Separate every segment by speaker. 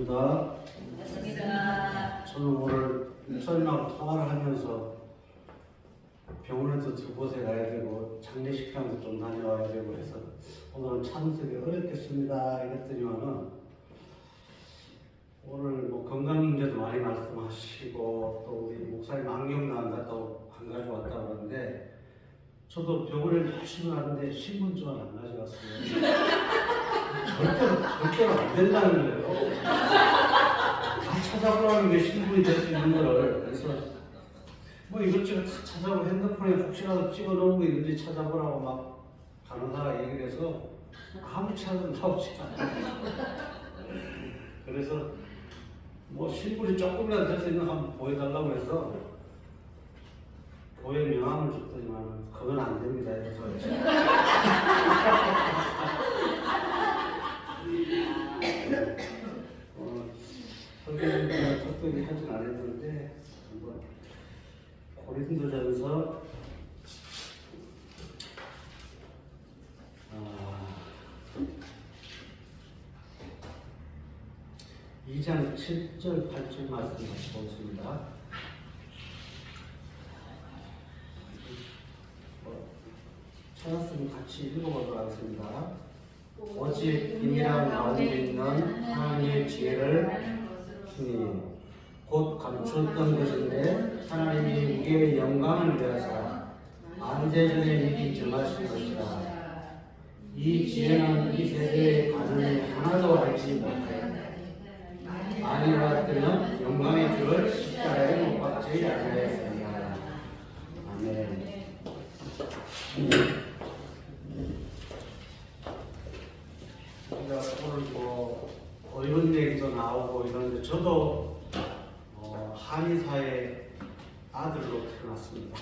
Speaker 1: 반갑습니다.
Speaker 2: 반갑습니다.
Speaker 1: 저는 오늘 목사님하고 통화를 하면서 병원에도 두 곳에 가야 되고 장례식장도 좀 다녀와야 되고 해서 오늘은 참석이 어렵겠습니다. 이랬더니만은 오늘 뭐 건강 문제도 많이 말씀하시고 또 우리 목사님 안경 나온다고 안 가져왔다고 그러는데 저도 병원에 열심히 가는데 신분증을 안 가져갔어요. 절대로 안 된다는 거예요. 다 찾아보라는 게 신분이 될 수 있는 거를. 그래서 뭐 이것저것 다 찾아보고 핸드폰에 혹시라도 찍어 놓은 거 있는지 찾아보라고 막 간호사가 얘기를 해서 아무 찾아도 나오지 않아요. 그래서 뭐 신분이 조금이라도 될 수 있는 거 한번 보여달라고 해서 교회 명함을 줬더니만 그건 안 됩니다. 그래서 설교는 특별히 하진 않았는데 한번 고린도전서 2장 7절 8절 말씀 같이 보겠습니다. 찾았으면 같이 읽어보도록 하겠습니다. 오직 인이랑 가운데 있는 하나님의 지혜를 주니 곧 감추었던 것인데 하나님이 무게의 영광을 위하사 안대전에 미리 정하신 것이라. 이 지혜는 이 세대의 가능이 하나도 알지 못해. 아니라 때는 영광의 주를 십자가에 못 박지 아니하였으리라. 아멘. 오늘 뭐 이런 얘기도 나오고 이런데 저도 한의사의 아들로 태어났습니다.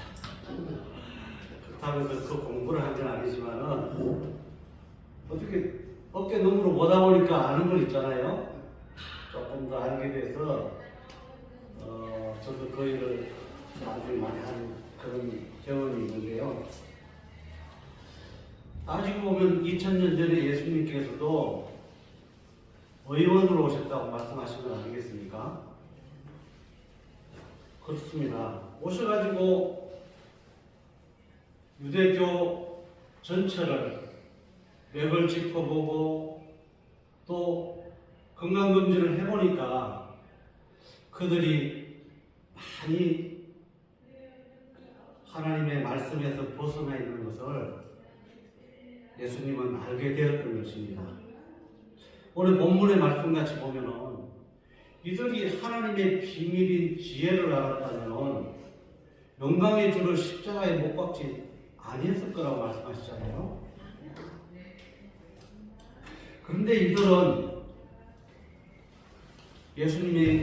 Speaker 1: 그렇다고 해서 그 공부를 한 건 아니지만은 어떻게 어깨 너머로 보다 보니까 아는 건 있잖아요. 조금 더 알게 돼서 저도 그 일을 나중에 많이 한 그런 경험이 있는데요. 따지고 보면 2000년 전에 예수님께서도 의원으로 오셨다고 말씀하신 건 아니겠습니까? 그렇습니다. 오셔가지고 유대교 전체를 맥을 짚어보고 또 건강검진을 해보니까 그들이 많이 하나님의 말씀에서 벗어나 있는 것을 예수님은 알게 되었던 것입니다. 오늘 본문의 말씀같이 보면은 이들이 하나님의 비밀인 지혜를 알았다면 영광의 주를 십자가에 못 박지 아니했을 거라고 말씀하시잖아요. 그런데 이들은 예수님의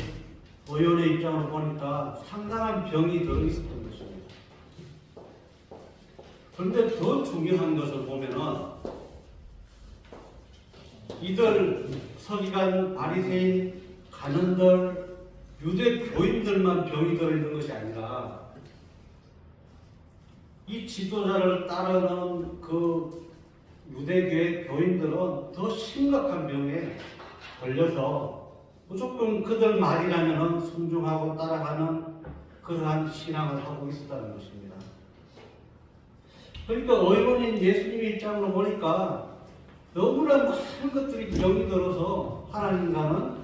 Speaker 1: 의원의 입장으로 보니까 상당한 병이 들어 있었던 것입니다. 그런데 더 중요한 것을 보면은 이들 서기관, 바리새인, 간원들, 유대 교인들만 병이 들어 있는 것이 아니라 이 지도자를 따르는 그 유대교의 교인들은 더 심각한 병에 걸려서 무조건 그들 말이라면 순종하고 따라가는 그러한 신앙을 하고 있었다는 것입니다. 그러니까 의원인 예수님의 입장으로 보니까 너무나 많은 것들이 병이 들어서 하나님과는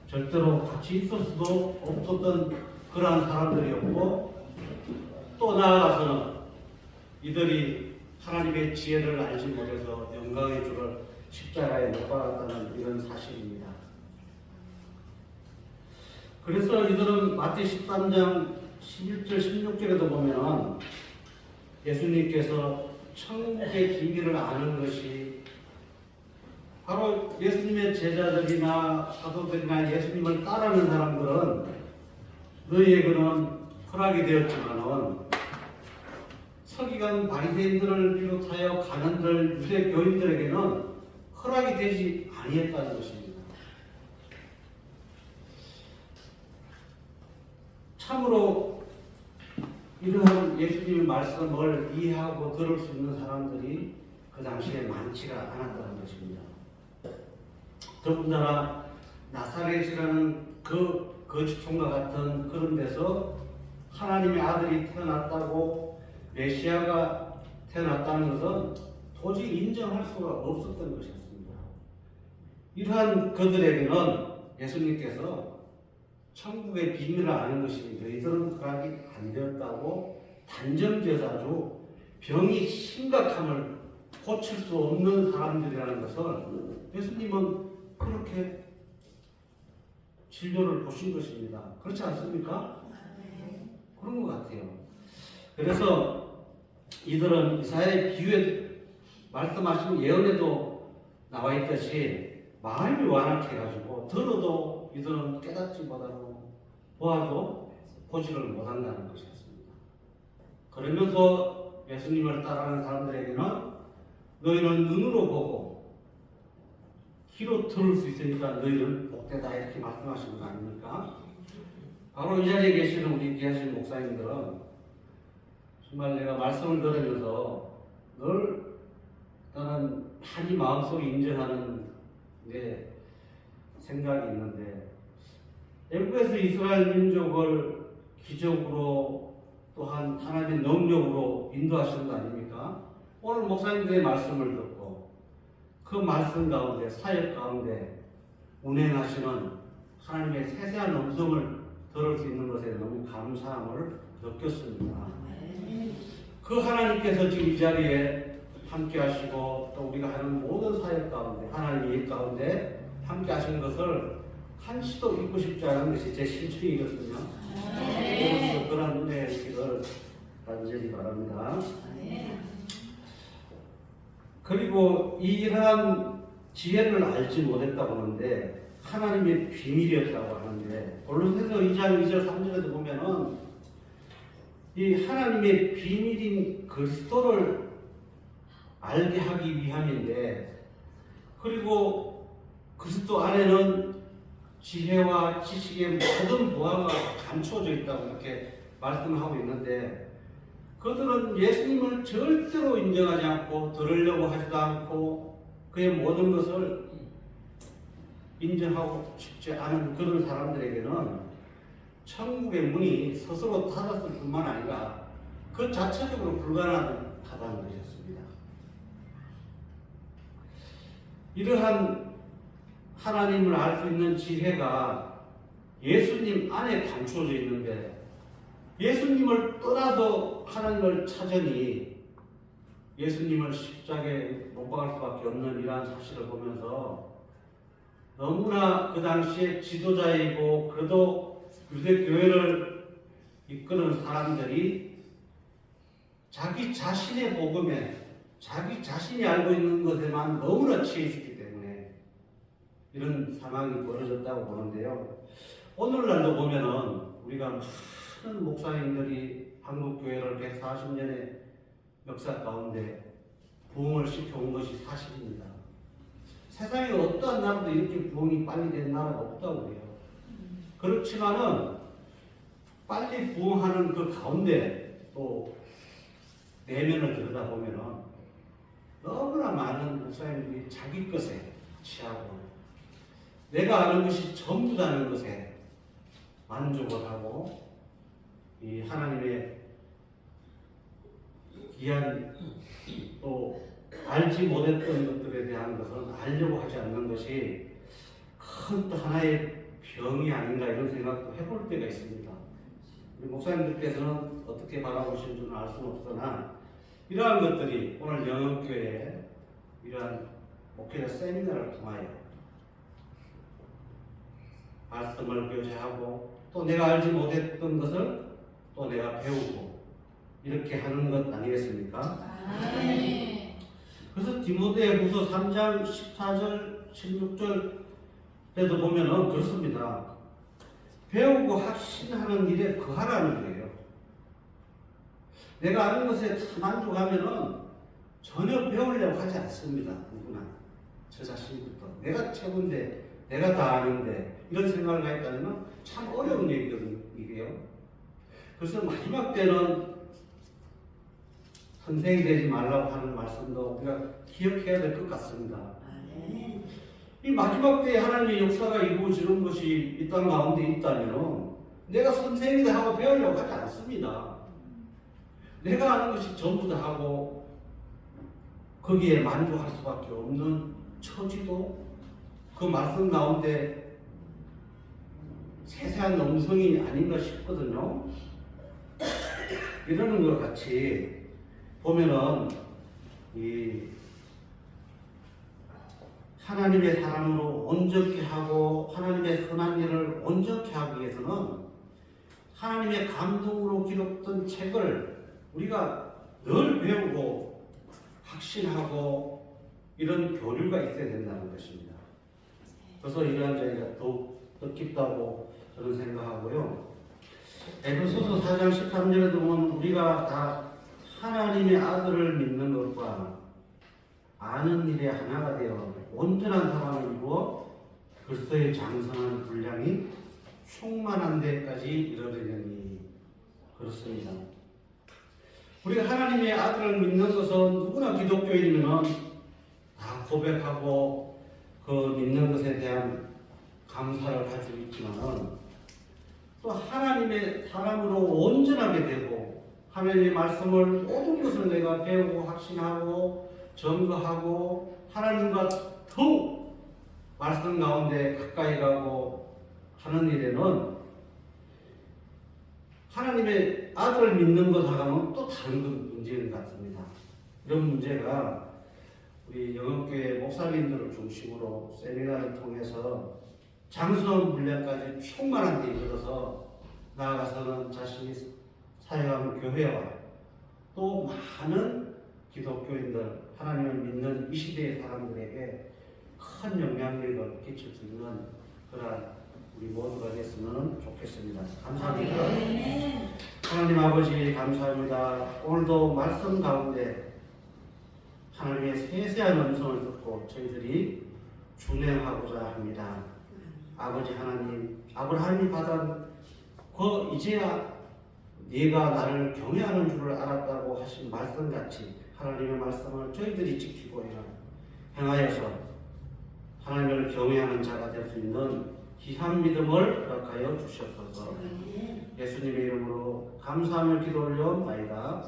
Speaker 1: 절대로 같이 있을 수도 없었던 그러한 사람들이었고 또 나아가서는 이들이 하나님의 지혜를 알지 못해서 영광의 주를 십자가에 못 박았다는 이런 사실입니다. 그래서 이들은 마태 13장 11절 16절에도 보면 예수님께서 천국의 비밀을 아는 것이 바로 예수님의 제자들이나 사도들이나 예수님을 따르는 사람들은 너희에게는 허락이 되었지만은 서기관 바리새인들을 비롯하여 간원들 유대 교인들에게는 허락이 되지 아니했다는 것입니다. 참으로 이러한 예수님의 말씀을 이해하고 들을 수 있는 사람들이 그 당시에 많지가 않았다는 것입니다. 더군다나 나사렛이라는 그 거주촌과 같은 그런 데서 하나님의 아들이 태어났다고 메시아가 태어났다는 것은 도저히 인정할 수가 없었던 것이었습니다. 이러한 그들에게는 예수님께서 천국의 비밀을 아는 것이 너희들은 허락이 안 되었다고 단정지어서 병이 심각함을 고칠 수 없는 사람들이라는 것을 예수님은 그렇게 진료를 보신 것입니다. 그렇지 않습니까? 그런 것 같아요. 그래서 이들은 이사야의 비유에 말씀하신 예언에도 나와 있듯이 마음이 완악해가지고 들어도 이들은 깨닫지 못하고 보아도 보지를 못한다는 것이었습니다. 그러면서 예수님을 따라하는 사람들에게는 너희는 눈으로 보고 귀로 들을 수 있으니까 너희는 복되다 이렇게 말씀하신 거 아닙니까? 바로 이 자리에 계시는 우리 귀하신 목사님들은 정말 내가 말씀을 들으면서 늘 나는 많이 마음속에 인정하는 내 생각이 있는데 애국에서 이스라엘 민족을 기적으로 또한 하나님의 능력으로 인도하시는 거 아닙니까? 오늘 목사님들의 말씀을 듣고 그 말씀 가운데 사역 가운데 운행하시는 하나님의 세세한 음성을 들을 수 있는 것에 너무 감사함을 느꼈습니다. 그 하나님께서 지금 이 자리에 함께 하시고 또 우리가 하는 모든 사역 가운데 하나님의 일 가운데 함께 하시는 것을 한시도 잊고 싶지 않은 것이 제 심청이거든요. 그래서 그런 은혜의 길을 간절히 바랍니다. 그리고 이러한 지혜를 알지 못했다고 하는데 하나님의 비밀이었다고 하는데 골로새서 2장 2절 3절에도 보면은 이 하나님의 비밀인 그리스도를 알게 하기 위함인데 그리고 그리스도 안에는 지혜와 지식의 모든 보화가 감춰져 있다고 이렇게 말씀을 하고 있는데 그들은 예수님을 절대로 인정하지 않고 들으려고 하지도 않고 그의 모든 것을 인정하고 싶지 않은 그런 사람들에게는 천국의 문이 스스로 닫았을 뿐만 아니라 그 자체적으로 불가능하다는 것이었습니다. 이러한 하나님을 알 수 있는 지혜가 예수님 안에 감춰져 있는데 예수님을 떠나서 하나님을 찾으니 예수님을 십자가에 못 박을 수밖에 없는 이러한 사실을 보면서 너무나 그 당시에 지도자이고 그래도 유대교회를 이끄는 사람들이 자기 자신의 복음에 자기 자신이 알고 있는 것에만 너무나 치여 있기 때문에 이런 상황이 벌어졌다고 보는데요. 오늘날도 보면은 우리가 많은 목사님들이 한국교회를 140년의 역사 가운데 부흥을 시켜온 것이 사실입니다. 세상에 어떠한 나라도 이렇게 부흥이 빨리 된 나라가 없다고 해요. 그렇지만은 빨리 부흥하는 그 가운데 또 내면을 들여다보면은 너무나 많은 목사님들이 자기 것에 취하고 내가 아는 것이 전부다는 것에 만족을 하고 이 하나님의 귀한 또 알지 못했던 것들에 대한 것은 알려고 하지 않는 것이 큰 또 하나의 병이 아닌가 이런 생각도 해볼 때가 있습니다. 우리 목사님들께서는 어떻게 바라보시는지는 알 수는 없으나 이러한 것들이 오늘 영업교회에 이러한 목회자 세미나를 통하여 말씀을 교제하고 또 내가 알지 못했던 것을 또 내가 배우고 이렇게 하는 것 아니겠습니까? 그래서 디모데후서 3장 14절 16절 때도 보면은 그렇습니다. 배우고 확신하는 일에 거하라는 거예요. 내가 아는 것에 만족하면은 전혀 배우려고 하지 않습니다. 누구나 저 자신부터 내가 최고인데 내가 다 아는데 이런 생각을 하니까는 참 어려운 얘기거든요. 이게요. 그래서 마지막 때는 선생이 되지 말라고 하는 말씀도 우리가 기억해야 될 것 같습니다. 이 마지막 때에 하나님의 역사가 이루어지는 것이 이 땅 가운데 있다면 내가 선생이다 하고 배우려고 하지 않습니다. 내가 아는 것이 전부 다 하고 거기에 만족할 수밖에 없는 처지도 그 말씀 가운데 세세한 음성이 아닌가 싶거든요. 이러는 것 같이 보면은 이 하나님의 사람으로 온전케 하고 하나님의 선한 일을 온전케 하기 위해서는 하나님의 감동으로 기록된 책을 우리가 늘 배우고 확신하고 이런 교류가 있어야 된다는 것입니다. 그래서 이러한 저희가 더욱 뜻깊다고 저는 생각하고요. 에베소서 4장 13절에 보면 우리가 다 하나님의 아들을 믿는 것과 아는 일에 하나가 되어 온전한 사람을 이루어 그리스도의 장성한 분량이 충만한 데까지 이르려니 그렇습니다. 우리가 하나님의 아들을 믿는 것은 누구나 기독교인이면 다 고백하고 그 믿는 것에 대한 감사를 가지고 있지만 또 하나님의 사람으로 온전하게 되고 하나님의 말씀을 모든 것을 내가 배우고 확신하고 점거하고 하나님과 더욱 말씀 가운데 가까이 가고 하는 일에는 하나님의 아들을 믿는 것하고는 또 다른 문제인 것 같습니다. 이런 문제가 우리 영업교회 목사님들을 중심으로 세미나를 통해서 장수한 분량까지 충만한 데 이르러서 나아가서는 자신이 사역하는 교회와 또 많은 기독교인들, 하나님을 믿는 이 시대의 사람들에게 큰 영향력을 끼칠 수 있는 그런 우리 모두가 됐으면 좋겠습니다. 감사합니다. 하나님 아버지 감사합니다. 오늘도 말씀 가운데 하나님의 세세한 음성을 듣고 저희들이 준행하고자 합니다. 아버지 하나님, 아브라함이 받은 그 이제야 네가 나를 경외하는 줄을 알았다고 하신 말씀같이 하나님의 말씀을 저희들이 지키고 행하여서 하나님을 경외하는 자가 될 수 있는 귀한 믿음을 허락하여 주시옵소서. 예수님의 이름으로 감사하며 기도 올려옵나이다.